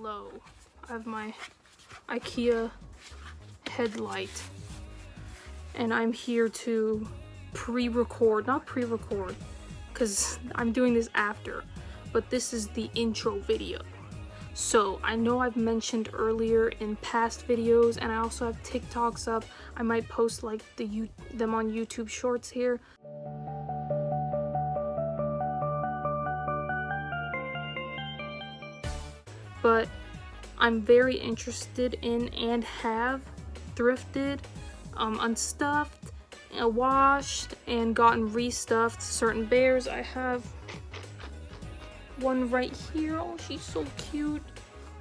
Hello, I have my IKEA headlight and I'm here to not pre-record because I'm doing this after, but this is the intro video. So I know I've mentioned earlier in past videos, and I also have TikToks up. I might post like them on YouTube Shorts here. But I'm very interested in and have thrifted, unstuffed, washed, and gotten restuffed certain bears. I have one right here. Oh, she's so cute.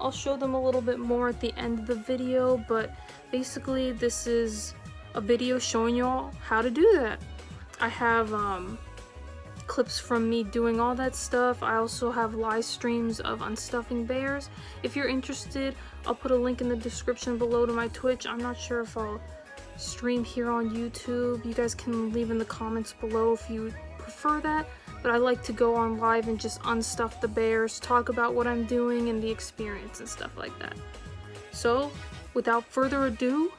I'll show them a little bit more at the end of the video, but basically this is a video showing y'all how to do that. I have clips from me doing all that stuff. I also have live streams of unstuffing bears. If you're interested, I'll put a link in the description below to my Twitch. I'm not sure if I'll stream here on YouTube. You guys can leave in the comments below if you prefer that, but I like to go on live and just unstuff the bears, talk about what I'm doing and the experience and stuff like that. So without further ado,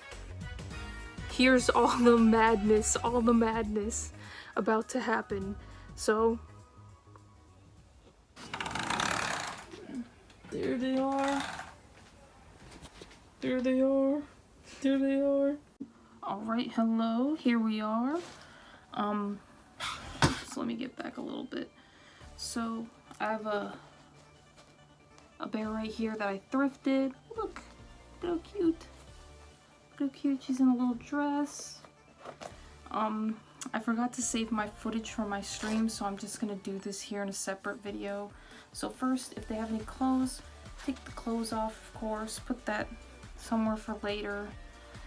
here's all the madness about to happen. So there they are. There they are. There they are. Alright, hello, here we are. So let me get back a little bit. So I have a bear right here that I thrifted. Look how cute. Look how cute. She's in a little dress. I forgot to save my footage from my stream, so I'm just gonna do this here in a separate video. So first, if they have any clothes, take the clothes off, of course. Put that somewhere for later,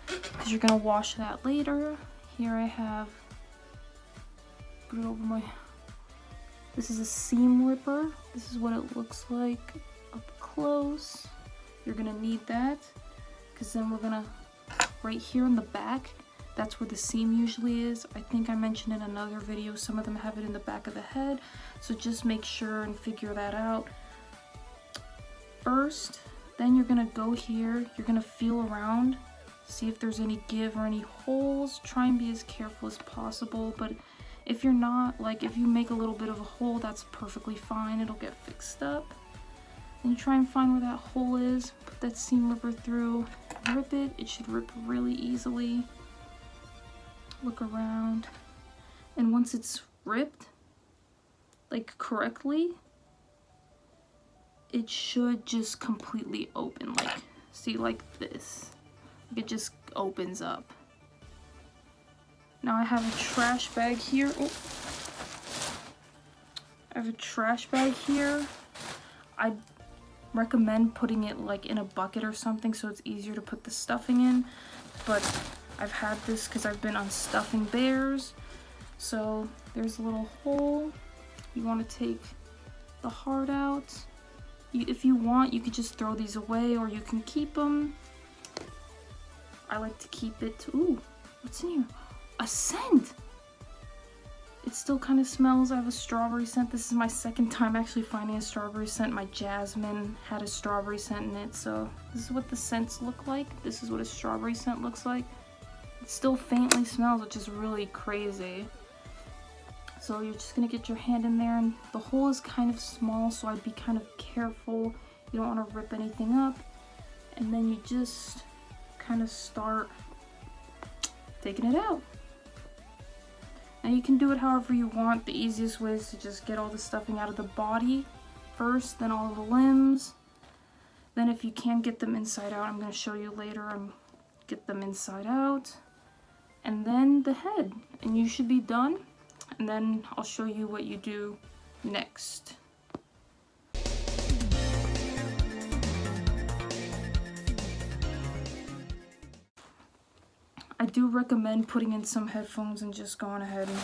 because you're gonna wash that later. Here I have, put it over my, this is a seam ripper. This is what it looks like up close. You're gonna need that, because then we're gonna, right here in the back, that's where the seam usually is. I think I mentioned in another video, some of them have it in the back of the head, so just make sure and figure that out first. Then you're gonna go here, you're gonna feel around, see if there's any give or any holes. Try and be as careful as possible, but if you're not, like if you make a little bit of a hole, that's perfectly fine, it'll get fixed up. Then you try and find where that hole is, put that seam ripper through, rip it. It should rip really easily. Look around, and once it's ripped, like correctly, it should just completely open, like, see, like this. It just opens up. Now I have a trash bag here. Oh. I have a trash bag here. I recommend putting it like in a bucket or something so it's easier to put the stuffing in, but I've had this because I've been unstuffing bears. So there's a little hole. You want to take the heart out. If you want, you could just throw these away, or you can keep them. I like to keep it. Ooh, what's in here? A scent! It still kind of smells. I have a strawberry scent. This is my second time actually finding a strawberry scent. My jasmine had a strawberry scent in it, so this is what the scents look like. This is what a strawberry scent looks like. It still faintly smells, which is really crazy. So you're just gonna get your hand in there, and the hole is kind of small, so I'd be kind of careful. You don't want to rip anything up. And then you just kind of start taking it out. Now you can do it however you want. The easiest way is to just get all the stuffing out of the body first, then all of the limbs. Then if you can get them inside out, I'm going to show you later, and get them inside out. And then the head, and you should be done. And then I'll show you what you do next. I do recommend putting in some headphones and just going ahead and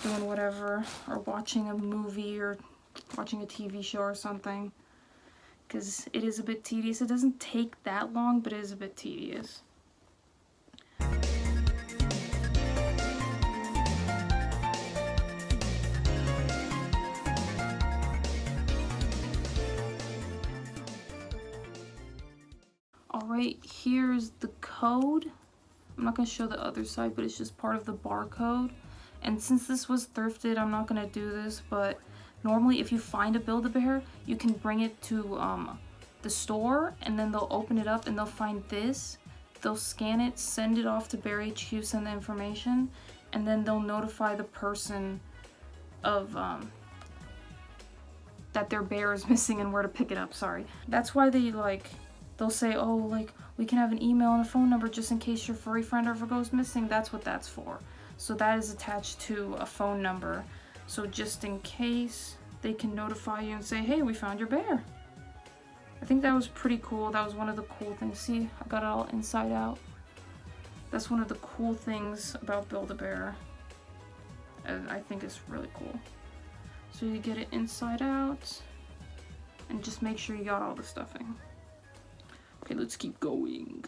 doing whatever, or watching a movie or watching a TV show or something, because it is a bit tedious. It doesn't take that long, but it is a bit tedious. right here is the code. I'm not going to show the other side, but it's just part of the barcode. And since this was thrifted, I'm not going to do this, but normally if you find a Build-A-Bear, you can bring it to the store, and then they'll open it up and they'll find this. They'll scan it, send it off to Bear HQ, send the information, and then they'll notify the person of that their bear is missing and where to pick it up. Sorry. That's why they'll say, oh, like, we can have an email and a phone number just in case your furry friend ever goes missing. That's what that's for. So that is attached to a phone number. So just in case, they can notify you and say, hey, we found your bear. I think that was pretty cool. That was one of the cool things. See, I got it all inside out. That's one of the cool things about Build-A-Bear. And I think it's really cool. So you get it inside out, and just make sure you got all the stuffing. Okay, let's keep going.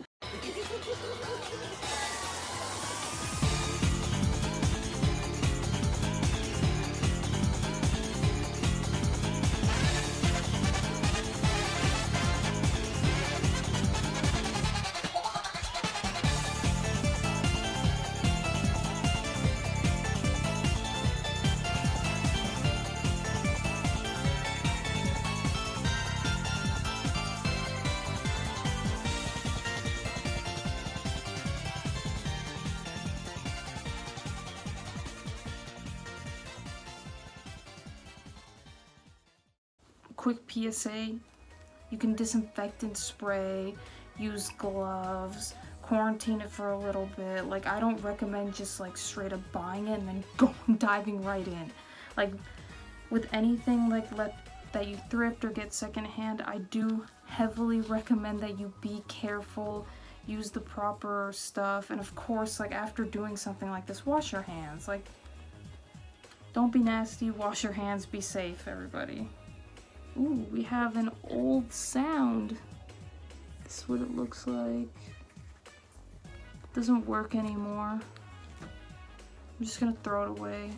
Quick PSA, you can disinfect and spray, use gloves, quarantine it for a little bit. Like, I don't recommend just like straight up buying it and then diving right in. Like with anything like that you thrift or get secondhand, I do heavily recommend that you be careful, use the proper stuff, and of course, like after doing something like this, wash your hands. Like, don't be nasty, wash your hands, be safe, everybody. Ooh, we have an old sound. This is what it looks like. It doesn't work anymore. I'm just gonna throw it away.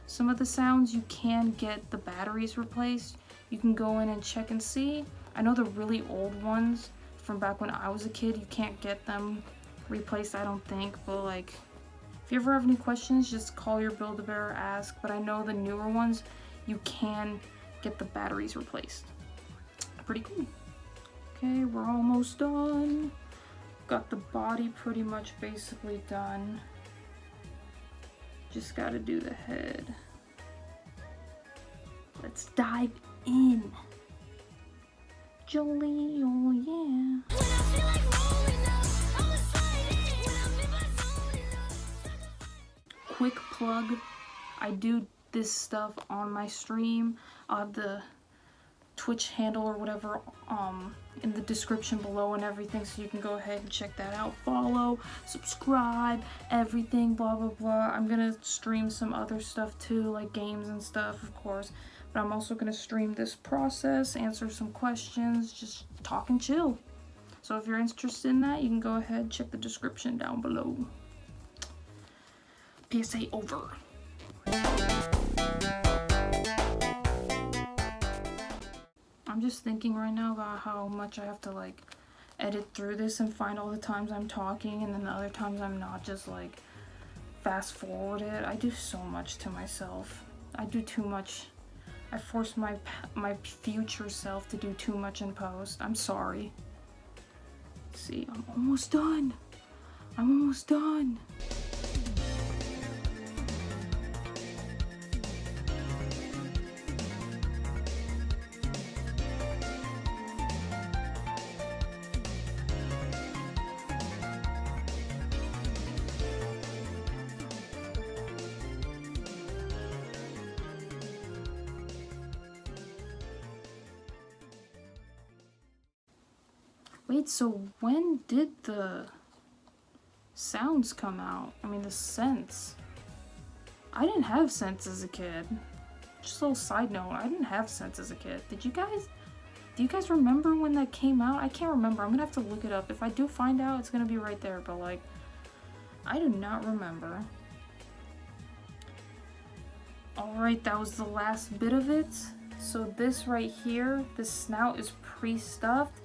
Some of the sounds you can get the batteries replaced. You can go in and check and see. I know the really old ones from back when I was a kid, you can't get them replaced, I don't think, but like, if you ever have any questions, just call your Build-A-Bear or ask. But I know the newer ones, you can get the batteries replaced. Pretty cool. Okay, we're almost done. Got the body pretty much basically done. Just gotta do the head. Let's dive in. Jolie, oh yeah. Quick plug, I do this stuff on my stream. I'll have the Twitch handle or whatever in the description below and everything, so you can go ahead and check that out. Follow, subscribe, everything, blah blah blah. I'm gonna stream some other stuff too, like games and stuff, of course, but I'm also gonna stream this process, answer some questions, just talk and chill. So if you're interested in that, you can go ahead, check the description down below. PSA over. I'm just thinking right now about how much I have to like edit through this and find all the times I'm talking and then the other times I'm not, just like fast forward it. I do so much to myself. I do too much. I force my future self to do too much in post. I'm sorry. See, I'm almost done. I'm almost done. Wait, so when did the sounds come out? I mean, the scents. I didn't have scents as a kid. Just a little side note, I didn't have scents as a kid. Did you guys? Do you guys remember when that came out? I can't remember. I'm gonna have to look it up. If I do find out, it's gonna be right there, but like, I do not remember. Alright, that was the last bit of it. So this right here, this snout is pre-stuffed.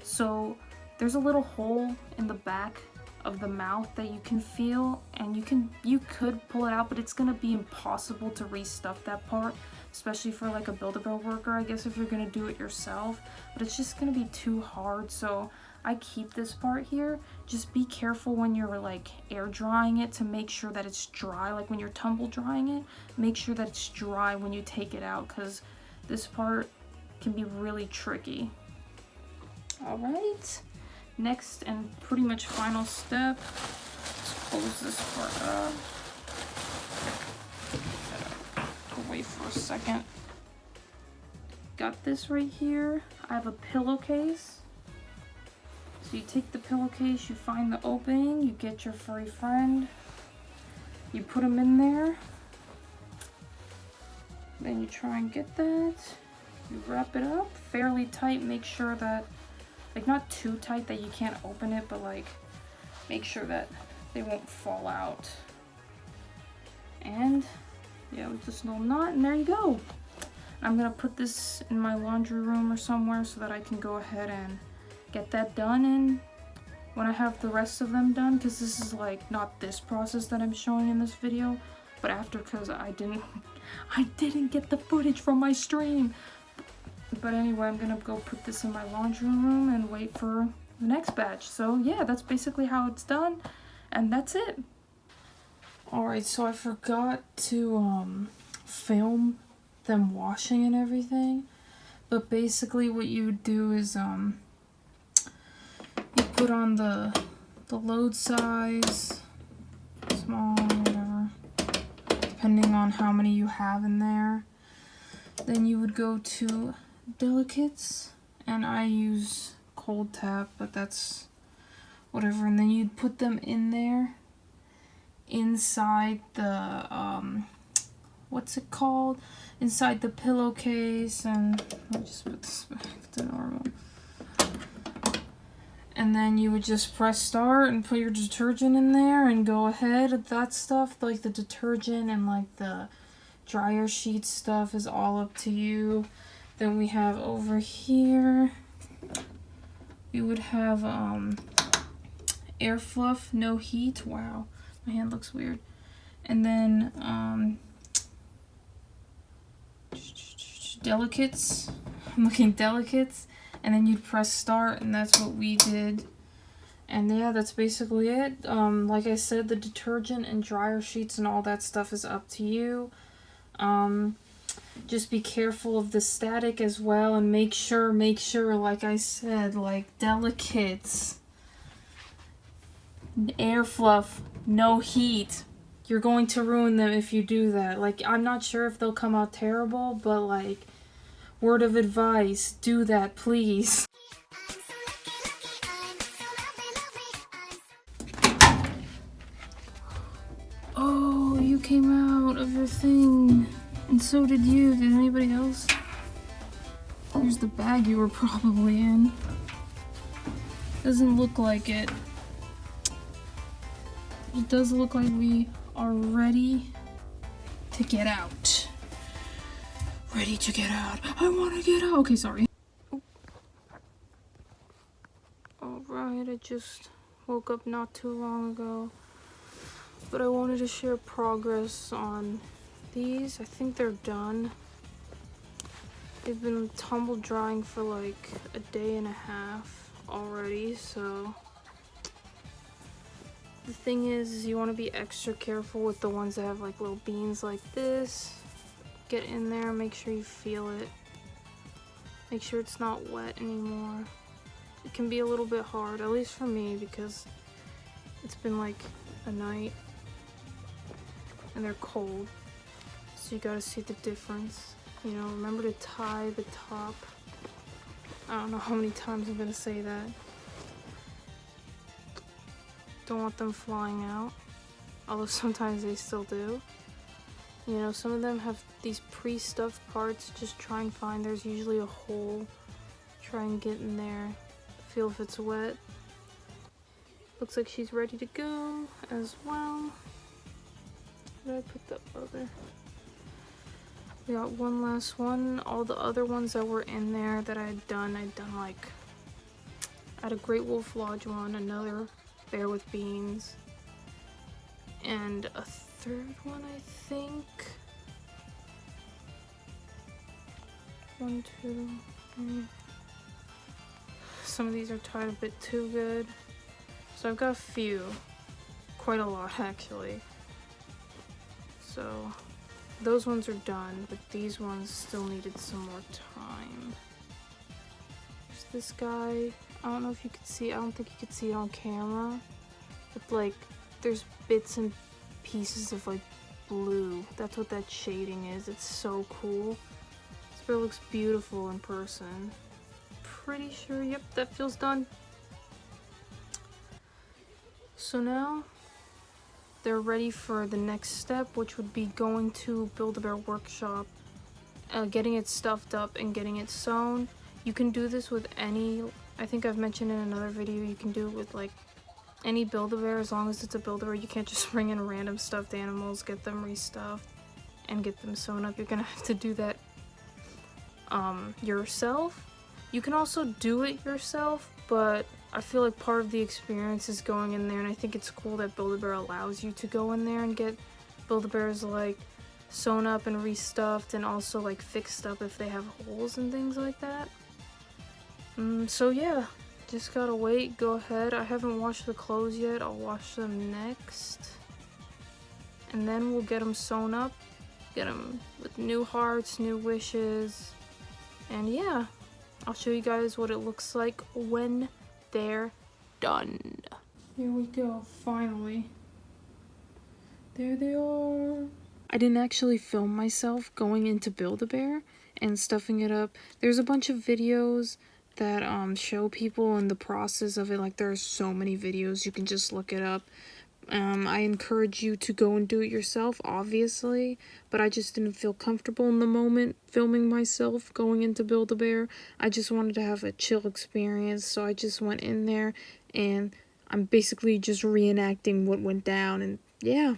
So there's a little hole in the back of the mouth that you can feel, and you could pull it out, but it's gonna be impossible to restuff that part, especially for like a Build-A-Bear worker, I guess, if you're gonna do it yourself. But it's just gonna be too hard, so I keep this part here. Just be careful when you're like air drying it to make sure that it's dry. Like when you're tumble drying it, make sure that it's dry when you take it out, because this part can be really tricky. All right, next and pretty much final step, let's close this part up. Away for a second. Got this right here. I have a pillowcase. So you take the pillowcase, you find the opening, you get your furry friend, you put him in there, then you try and get that, you wrap it up fairly tight, make sure that, like not too tight that you can't open it, but like make sure that they won't fall out. And yeah, with this little knot, and there you go. I'm gonna put this in my laundry room or somewhere so that I can go ahead and get that done, and when I have the rest of them done, because this is like not this process that I'm showing in this video, but after, because I didn't get the footage from my stream. But anyway, I'm gonna go put this in my laundry room and wait for the next batch. So yeah, that's basically how it's done, and that's it. Alright, so I forgot to film them washing and everything, but basically what you would do is you put on the load size, small, whatever, depending on how many you have in there. Then you would go to delicates, and I use cold tap, but that's whatever. And then you'd put them in there, inside the what's it called? Inside the pillowcase, and let me just put this back to normal. And then you would just press start and put your detergent in there and go ahead. That stuff, like the detergent and like the dryer sheet stuff, is all up to you. Then we have over here, we would have air fluff, no heat. Wow, my hand looks weird. And then delicates, I'm looking delicates. And then you'd press start, and that's what we did. And yeah, that's basically it. Like I said, the detergent and dryer sheets and all that stuff is up to you. Just be careful of the static as well, and make sure, like I said, like delicates, air fluff, no heat. You're going to ruin them if you do that. Like, I'm not sure if they'll come out terrible, but like, word of advice, do that, please. Oh, you came out of your thing, and so did you. Did anybody else? Here's the bag you were probably in. Doesn't look like it. It does look like we are ready to get out. Ready to get out. I want to get out. Okay, sorry. Alright, I just woke up not too long ago, but I wanted to share progress on these. I think they're done. They've been tumble drying for like a day and a half already, so the thing is you want to be extra careful with the ones that have like little beans like this. Get in there, make sure you feel it. Make sure it's not wet anymore. It can be a little bit hard, at least for me, because it's been like a night and they're cold. So you gotta see the difference. You know, remember to tie the top. I don't know how many times I'm gonna say that. Don't want them flying out, although sometimes they still do. You know, some of them have these pre-stuffed parts. Just try and find, there's usually a hole. Try and get in there. Feel if it's wet. Looks like she's ready to go as well. Where did I put the other? We got one last one. All the other ones that were in there that I'd done like, I had a Great Wolf Lodge one, another bear with beans, and a third one, I think. 1, 2, 3. Some of these are tied a bit too good. So I've got a few. Quite a lot, actually. So those ones are done, but these ones still needed some more time. There's this guy. I don't know if you could see, I don't think you could see it on camera. But like, there's bits and pieces of like blue. That's what that shading is. It's so cool. This bear looks beautiful in person. Pretty sure, yep, that feels done. So now they're ready for the next step, which would be going to Build-A-Bear Workshop, getting it stuffed up and getting it sewn. You can do this with any, I think I've mentioned in another video, you can do it with like any Build-A-Bear as long as it's a Build-A-Bear. You can't just bring in random stuffed animals, get them restuffed, and get them sewn up. You're gonna have to do that yourself. You can also do it yourself, but I feel like part of the experience is going in there, and I think it's cool that Build-A-Bear allows you to go in there and get Build-A-Bears like sewn up and restuffed, and also like fixed up if they have holes and things like that. So yeah, just gotta wait, go ahead. I haven't washed the clothes yet, I'll wash them next. And then we'll get them sewn up, get them with new hearts, new wishes, and yeah. I'll show you guys what it looks like when they're done. Here we go, finally. There they are. I didn't actually film myself going into Build-A-Bear and stuffing it up. There's a bunch of videos that show people in the process of it. Like, there are so many videos, you can just look it up. I encourage you to go and do it yourself, obviously, but I just didn't feel comfortable in the moment filming myself going into Build-A-Bear. I just wanted to have a chill experience, so I just went in there, and I'm basically just reenacting what went down, and yeah.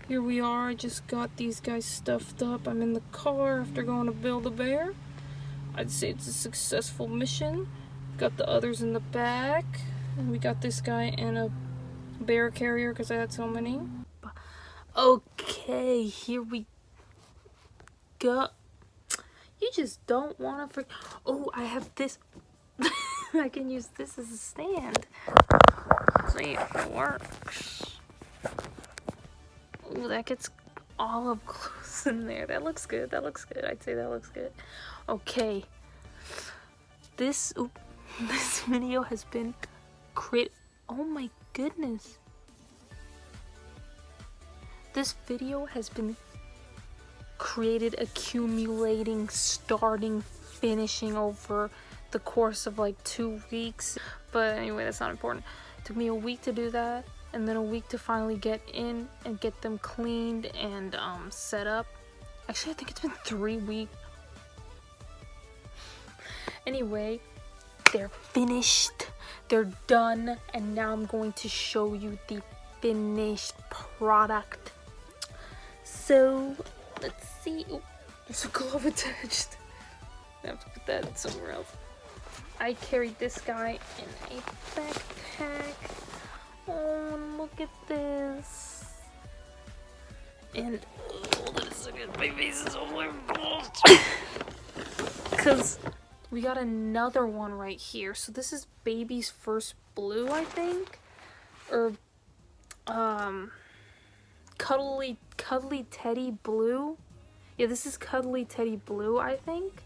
Here we are, I just got these guys stuffed up. I'm in the car after going to Build-A-Bear. I'd say it's a successful mission. Got the others in the back, and we got this guy in a bear carrier because I had so many. Okay, here we go. You just don't want to oh, I have this. I can use this as a stand. See if it works. Oh, that gets all up close in there. That looks good. That looks good. I'd say that looks good. Okay. This video has been created. Oh my goodness. This video has been created, accumulating, starting, finishing over the course of like 2 weeks. But anyway, that's not important. It took me a week to do that, and then a week to finally get in and get them cleaned and set up. Actually, I think it's been 3 weeks. Anyway, they're finished. They're done, and now I'm going to show you the finished product. So, let's see. Oh, there's a glove attached. I have to put that somewhere else. I carried this guy in a backpack. Oh, look at this. And, hold on a second, my face is all involved. Because we got another one right here. So this is Baby's First Blue, I think. Or, Cuddly Teddy Blue. Yeah, this is Cuddly Teddy Blue, I think.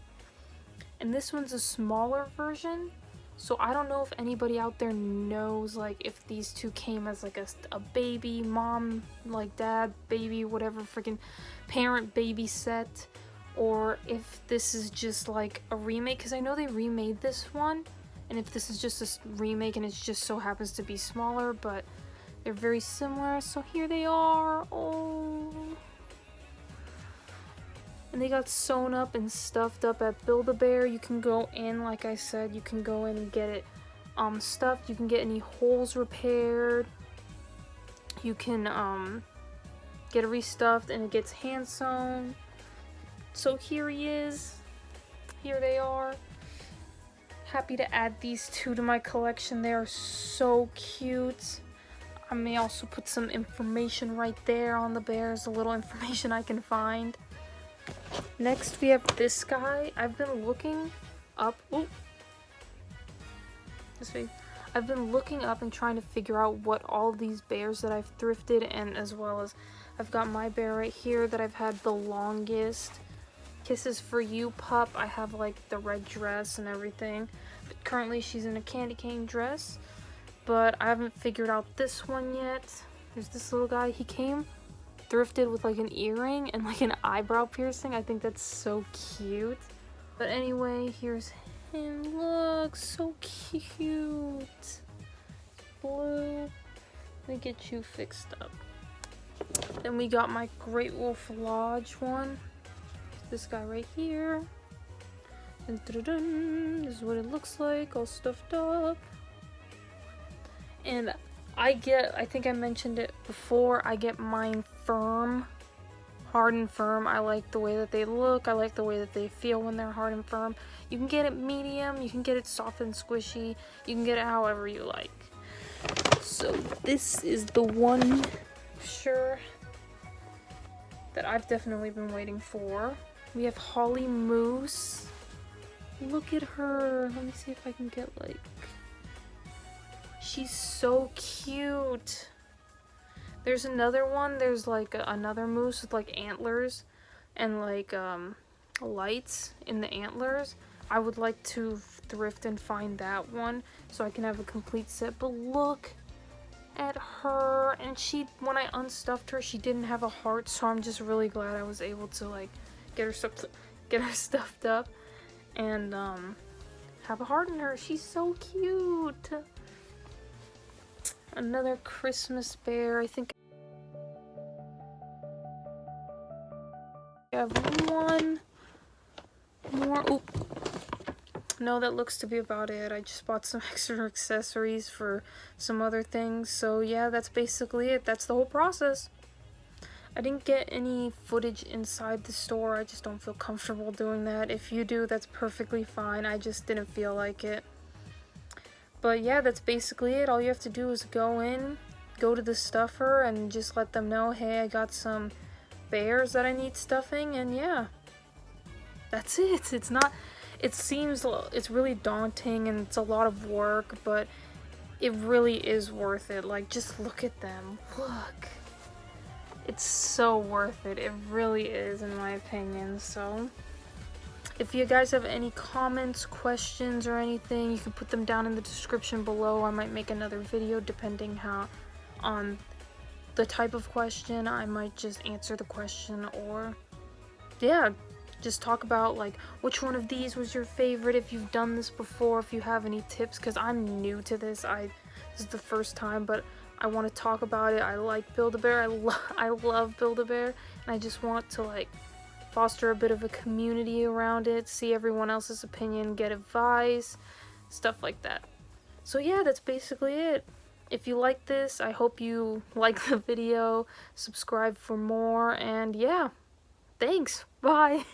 And this one's a smaller version. So I don't know if anybody out there knows, like, if these two came as like a baby, mom, like dad, baby, whatever, freaking parent baby set, or if this is just like a remake, because I know they remade this one, and if this is just a remake and it just so happens to be smaller, but they're very similar. So here they are. Oh. And they got sewn up and stuffed up at Build-A-Bear. You can go in, like I said, you can go in and get it stuffed. You can get any holes repaired. You can get it restuffed, and it gets hand sewn. So here he is. Here they are. happy to add these two to my collection. They are so cute. I may also put some information right there on the bears, a little information I can find. Next we have this guy. I've been looking up, I've been looking up and trying to figure out what all these bears that I've thrifted, and as well as I've got my bear right here that I've had the longest. Kisses for You pup. I have like the red dress and everything, but currently she's in a candy cane dress. But I haven't figured out this one yet. There's this little guy. He came thrifted with like an earring and like an eyebrow piercing. I think that's so cute. But anyway, here's him. Look, so cute. Blue. Let me get you fixed up. Then we got my Great Wolf Lodge one. This guy right here. And this is what it looks like, all stuffed up. And I think I mentioned it before, I get mine firm, hard and firm. I like the way that they look, I like the way that they feel when they're hard and firm. You can get it medium, you can get it soft and squishy, you can get it however you like. So this is the one shirt that I've definitely been waiting for. We have Holly Moose. Look at her. Let me see if I can get like... She's so cute. There's another one. There's like another moose with like antlers and like lights in the antlers. I would like to thrift and find that one so I can have a complete set. But look at her. And she, when I unstuffed her, she didn't have a heart, so I'm just really glad I was able to like get her stuffed up and have a heart in her. She's so cute. Another Christmas bear. I think I have one more. Oh, no, that looks to be about it. I just bought some extra accessories for some other things. So yeah, that's basically it. That's the whole process. I didn't get any footage inside the store. I just don't feel comfortable doing that. If you do, that's perfectly fine. I just didn't feel like it. But yeah, that's basically it. All you have to do is go to the stuffer and just let them know, hey, I got some bears that I need stuffing, and yeah, that's it. It's really daunting and it's a lot of work, but it really is worth it. Like, just look at them. Look. It's so worth it. It really is, in my opinion. So if you guys have any comments, questions, or anything, you can put them down in the description below. I might make another video depending on the type of question. I might just answer the question, or yeah, just talk about like which one of these was your favorite, if you've done this before, if you have any tips, because I'm new to this. This is the first time, but I want to talk about it. I like Build-A-Bear. I love Build-A-Bear, and I just want to like foster a bit of a community around it, see everyone else's opinion, get advice, stuff like that. So yeah, that's basically it. If you like this, I hope you like the video, subscribe for more, and yeah, thanks, bye.